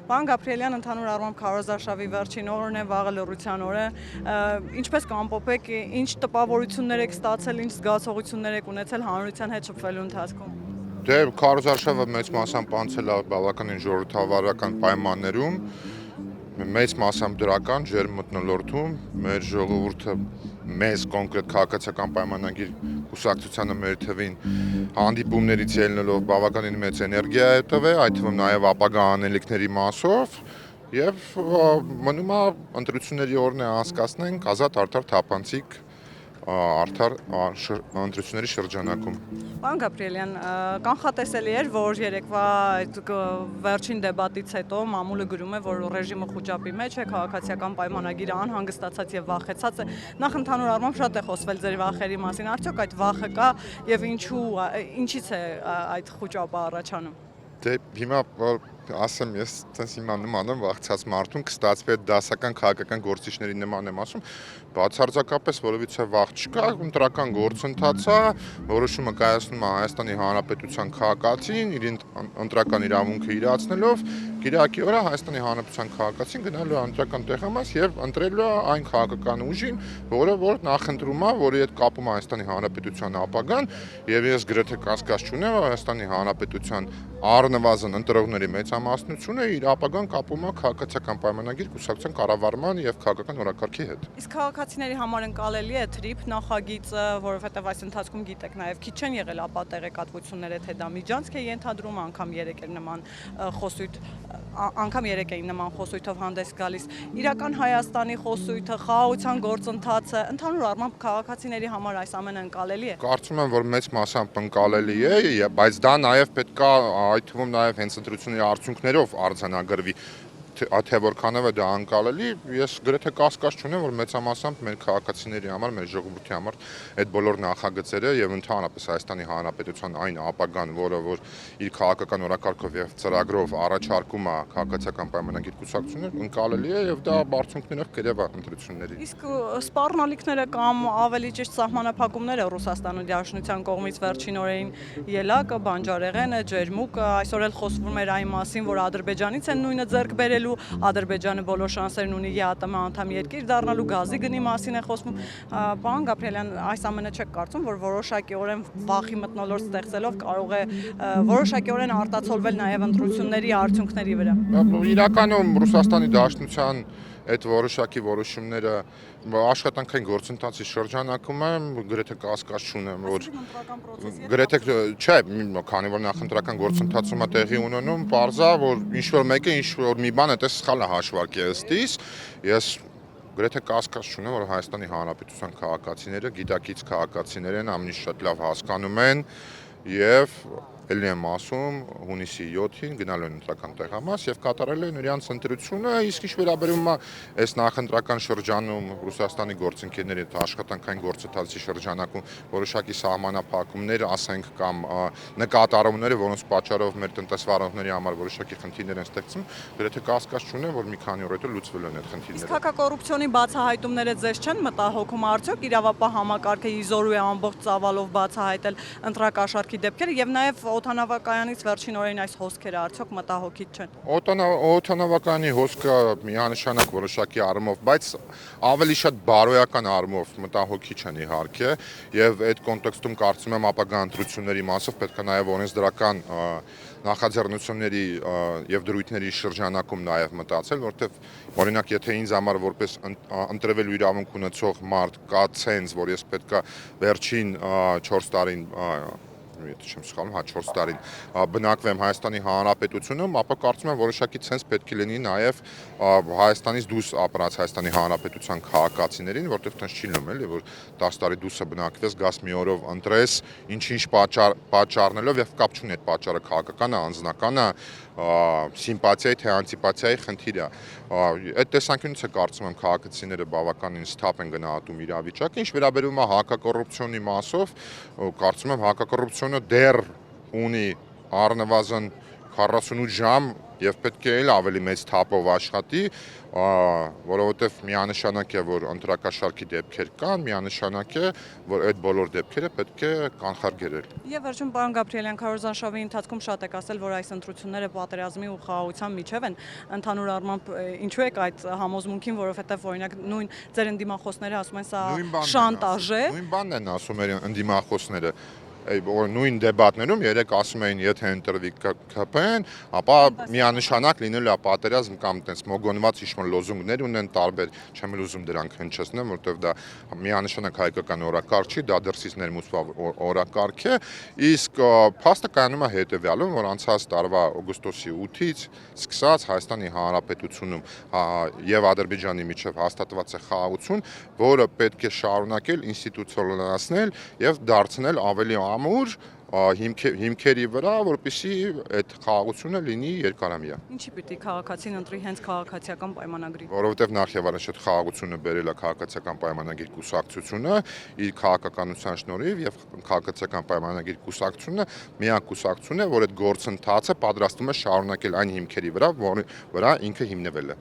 Պարոն Գաբրիելյան, ընդհանուր առմամբ քարոզարշավի վերջին օրն է, վաղը լռության օր է։ Ինչպես կամփոփեք, ինչ տպավորություններ եք ստացել, ինչ զգացողություններ եք ունեցել հանրության հետ շփվելու ընթացքում։ Դե քարոզարշավը մեծ մասամբ անցել է բավականին ժողովրդավարական պայմաններում, մեծ մասամբ դրական ջերմ մթնոլորտում, մեր ժողովուրդը մեզ կոնկրետ քաղաքացիական պայմանագիր կուսակցությանը մեր թվին հանդիպումներից ելնելով բավականին մեծ էներգիա է տվել, այդ թվում նաև ապագա անելիքների մասով, եւ մնում է ընտրությունների օրն է անցկացնենք ազատ արդար թափանցիկ արդար ընտրությունների շրջանակում։ Պարոն Գաբրիելյան, կանխատեսելի էր, որ երեկվա այդ վերջին դեբատից հետո մամուլը գրում է, որ ռեժիմը խուճապի մեջ է, քաղաքացիական պայմանագիրը անհանգստացած եւ վախեցած է։ Նախ ընդհանուր առմամբ շատ է խոսվել ձեր վախերի մասին, արդյոք այդ վախը կա եւ ինչից է այդ խուճապը առաջանում։ Դե հիմա ասեմ ես տես հիմա նման եմ վախցած մարդուն կստացվի այդ դասական քաղաքական գործիչների նման եմ ասում, բացարձակապես որովհետեւ վախ չկա, ընտրական գործընթաց է, որոշումը կայացնում է Հայաստանի Հանրապետության քաղաքացին, իր ընտրական իրավունքը իրացնելով, գիրակի օրը Հայաստանի Հանրապետության քաղաքացին գնալու է ընտրական տեղամաս եւ ընտրելու է այն քաղաքական ուժին, որը որ նախընտրում է, որի հետ կապում է Հայաստանի Հանրապետության ապագան, եւ ես գրեթե կասկած չունեմ, Հայաստանի Հանրապետության առնվազն ընտրողների մեծամասնությունը իր ապագան կապում է քաղաքացիական պայմանագիր կուսակցության կառավարման եւ քաղաքական օրակարգի հետ։ Իսկ քաղաքացիների համար ընկալելի է թրիփ նախագիծը, որովհետեւ այս ընթացքում գիտեք նաեւ քիչ չեն եղել ապա տեղեկատվությունները, թե դա միջանցք է ենթադրում, անգամ երեք էին նման խոսույթով հանդես գալիս։ Իրական Հայաստանի խոսույթը, խաղաղության գործընթացը, ընդհանուր առմամբ քաղաքացիների համար այս ամենը ընկալելի է։ Կարծում եմ, որ մեծ մասամբ ընկալելի է, բայց դա նաև պետք է այդ թվում նաև հենց ընտրությունների արդյունքներով արձանագրվի, թե որքանով է դա ընկալելի, ես գրեթե կասկած չունեմ, որ մեծամասամբ մեր քաղաքացիների համար, մեր ժողովրդի համար այդ բոլոր նախագծերը եւ ընդհանրապես Հայաստանի Հանրապետության այն ապագան, որը որ իր քաղաքական օրակարգով եւ ծրագրով առաջարկում է քաղաքացիական պայմանագիր կուսակցություններ, ընկալելի է եւ դա արդյունքներով կերևա ընտրությունների։ Իսկ սպառնալիքները կամ ավելի ճիշտ սահմանափակումները Ռուսաստանի Դաշնության կողմից վերջին օրերին ելակը, բանջարեղենը, ջերմուկը, այսօր էլ խոսվում էր այն մասին, որ Ադրբեջանից են նույնը ձեռք բերելու, Ադրբեջանը բոլոր շանսերն ունի ԵԱՏՄ անդամ երկիր դառնալու, գազի գնի մասին է խոսվում։ Պարոն Գաբրիելյան, այս ամենը չեք կարծում, որ որոշակիորեն վախի մթնոլորտ ստեղծելով կարող է որոշակիորեն արտացոլվել նաև ընտրությունների արդյունքների վրա։ Իրականում Ռուսաստանի Դաշնության այդ որոշակի որոշումները աշխատանքային գործընթացի շրջանակում եմ, գրեթե կասկած չունեմ, որ գրեթե չէ, քանի որ նախընտրական գործընթացում է տեղի ունենում, պարզա, որ ինչ-որ մեկը ինչ-որ մի բան այդպես սխալ է հաշվարկի ըստիս, ես գրեթե կասկած չունեմ, որ Հայաստանի Հանրապետության քաղաքացիները, գիտակից քաղաքացիներ են, ամենից շատ լավ հասկանում են եւ ելի եմ ասում, հունիսի 7-ին գնալու են ընտրական տեղամաս եւ կատարել են իրենց ընտրությունը, իսկ ինչ վերաբերում է այս նախընտրական շրջանում Ռուսաստանի գործընկերների հետ աշխատանքային գործընթացի շրջանակում որոշակի սահմանափակումներ, ասենք կամ նկատառումները, որոնց պատճառով մեր տնտեսվարողների համար որոշակի խնդիրներ են ստեղծում, գրեթե կասկած չունեմ, որ մի քանի օր հետո լուծվելու են այդ խնդիրները։ Իսկ հակակոռուպցիոնի բացահայտումները ձեզ չեն մտահոգում արդյոք իրավապահ համակարգը իզորու է ամբողջ ծավալով բացահայտել ընտրակաշառքի դեպքերը եւ նաեւ օդանավակայանից վերջին օրերին այս հոսքերը արդյոք մտահոգիչ չեն։ Օդանավակայանի հոսքը միանշանակ որոշակի առումով, բայց ավելի շատ բարոյական առումով մտահոգիչ են իհարկե եւ այդ կոնտեքստում կարծում եմ ապագա ընտրությունների մասով պետք է նաեւ օրենսդրական նախաձեռնությունների եւ դրույթների շրջանակում նաեւ մտածել, որովհետեւ օրինակ եթե ինձ համար որպես ընտրվելու իրավունք ունեցող մարդ կա ցենզ, որ ես պետք է վերջին 4 տարին եթե չեմ սխալվում, 4 տարին բնակվեմ Հայաստանի Հանրապետությունում, ապա կարծում եմ որոշակի ցենս պետք է լինի նաև Հայաստանից դուրս ապրած Հայաստանի Հանրապետության քաղաքացիներին, որտեղ տենց չի լինում էլի, որ 10 տարի դուրս բնակվես, գաս մի օրով ընտրես, ինչ-ինչ պատճառներով եւ կապ չունի այդ պատճառը քաղաքական է, անձնական է, սիմպաթիայի թե անտիպաթիայի խնդիր է։ Այդ տեսանկյունից է կարծում եմ քաղաքացիները բավականին սթափ են գնահատում իրավիճակը, ինչ վերաբերում է հակակոռուպցիոնի մասով, կարծում եմ հակակոռուպցիոնը դեռ ունի առնվազն 48 ժամ եւ պետք է էլ ավելի մեծ թափով աշխատի, որովհետեւ միանշանակ է, որ ընտրակաշարքի դեպքեր կան, միանշանակ է, որ այդ բոլոր դեպքերը պետք է կանխարգելել։ Եվ վերջում պարոն Գաբրիելյան, քարոզարշավի ընթացքում շատ եք ասել, որ այս ընտրությունները պատերազմի ու խաղաղության միջև են, ընդհանուր առմամբ ինչու եք այդ համոզմունքին, որովհետեւ օրինակ նույն ձեր ընդդիմախոսները ասում են սա շանտաժ է։ Նույն բանն են ասում են ընդդիմախոսները։ Նույն դեբատներում երեք ասում էին, եթե ընտրվի ԿՓ-ն, ապա միանշանակ լինելու է պատերազմ կամ տենց մոգոնված ինչ-որ լոզունգներ ունեն տարբեր, չեմ ուզում դրանք հնչեցնեմ, որովհետև դա միանշանակ հայկական օրակարգ չի, դա դրսից ներմուծված օրակարգ է, իսկ փաստը կայանում է հետևյալում, որ անցած տարվա օգոստոսի 8-ից սկսած Հայաստանի Հանրապետությունում եւ Ադրբեջանի միջև հաստատված է խաղաղություն, որը պետք է շարունակել ինստիտուցիոնալացնել եւ դարձնել ավելի ամուր հիմքերի վրա, որպեսզի այդ խաղաղությունը լինի երկարամյա։ Ինչի պիտի քաղաքացին ընտրի հենց քաղաքացիական պայմանագրի։ Որովհետև նախ եւ առաջ այդ խաղաղությունը բերել է քաղաքացիական պայմանագիր կուսակցությունը իր քաղաքականության շնորհիվ եւ քաղաքացիական պայմանագիր կուսակցությունը միակ կուսակցությունն է, որ այդ գործընթացը պատրաստվում է շարունակել այն հիմքերի վրա, որի վրա ինքը հիմնվել է։